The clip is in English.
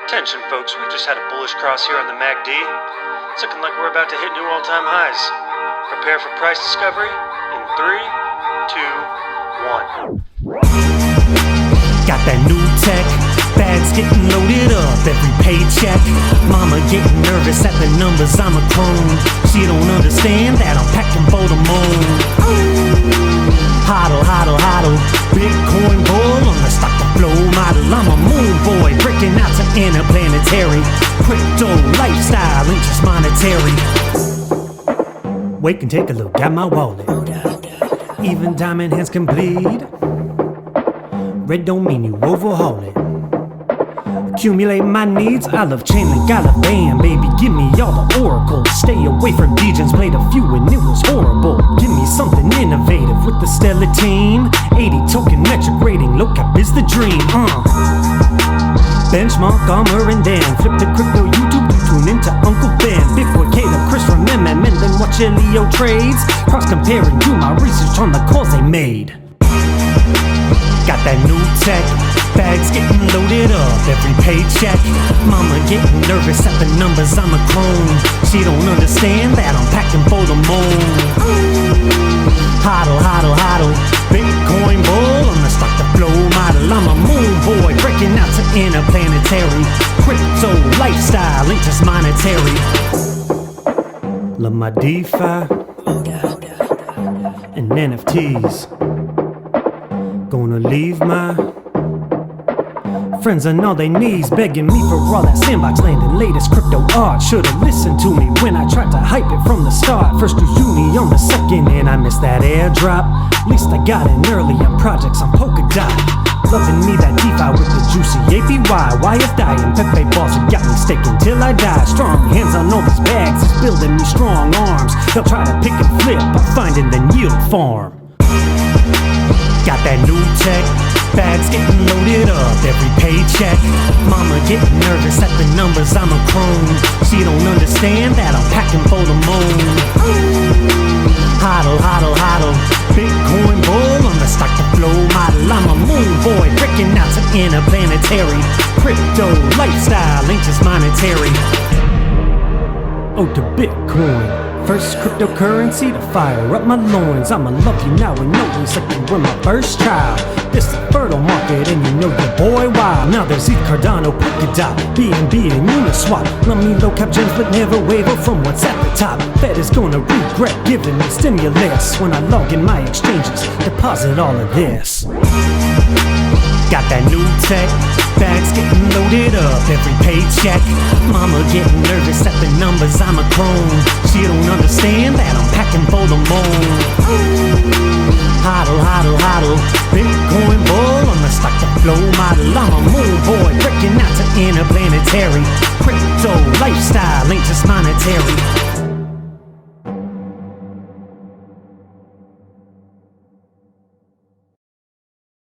Attention folks, we just had a bullish cross here on the MACD. It's looking like we're about to hit new all-time highs. Prepare for price discovery in 3, 2, 1. Got that new tech, bags getting loaded up every paycheck. Mama getting nervous at the numbers I'm a clone. She don't understand that I'm packing for the moon. Hodl, hodl, hodl, Bitcoin bull on the stock to flow model. I'm a Moonboy, breaking out to interplanetary. Crypto, lifestyle, ain't just monetary. Wake and take a look at my wallet. Even diamond hands can bleed. Red don't mean you overhaul it. Accumulate my needs, I love Chainlink, I love BAM, baby, give me all the oracles. Stay away from degens, played a few and it was horrible. Give me something innovative with the stellar team. 80 token metric rating, low cap is the dream, Benchmark, armor and Dan, flip the crypto YouTube, tune into Uncle Ben. Bitcoin, Caleb, Chris from MM, and then watch your Leo trades. Cross compare and do my research on the calls they made. Got that new tech, bags getting loaded up every paycheck. Mama getting nervous at the numbers I'm a clone. She don't understand that I'm packing for the moon. Hodl, hodl, hodl, Bitcoin bull on the stock to flow model. I'm a Moonboy, breaking out to interplanetary. Crypto, lifestyle, ain't just monetary. Love my DeFi and NFTs. Gonna leave my friends on all their knees, begging me for all that Sandbox land and latest crypto art. Should've listened to me when I tried to hype it from the start. First to Uni on the second and I missed that airdrop. At least I got in early on projects on Polkadot. Loving me that DeFi with the juicy APY. YfDAI and Pepeballs have got me staking till I die. Strong hands on all these bags, it's building me strong arms. They'll try to pick and flip by finding the yield farm. Got that new tech, bags getting loaded up every paycheck. Mama getting nervous at the numbers I'm a clone. She don't understand that I'm packing for the moon. Hodl, hodl, hodl, Bitcoin bull on the stock to flow model. I'm a Moonboy, breaking out to interplanetary. Crypto, lifestyle, ain't just monetary. Oh, to Bitcoin. First cryptocurrency to fire up my loins. I'ma love you now and always like you were my first child. This is a fertile market and you know your boy wild. Now there's Cardano, Polkadot, BNB and Uniswap. Love me low cap gems but never waver from what's at the top. Fed is gonna regret giving me stimulus when I log in my exchanges, deposit all of this. Got that new tech, bags getting loaded up every paycheck. Mama getting nervous at the numbers I'm a clone. She don't understand that I'm packing for the moon. Hodl, hodl, hodl, Bitcoin bull on the stock to flow model. I'm a Moonboy, breaking out to interplanetary. Crypto, lifestyle, ain't just monetary.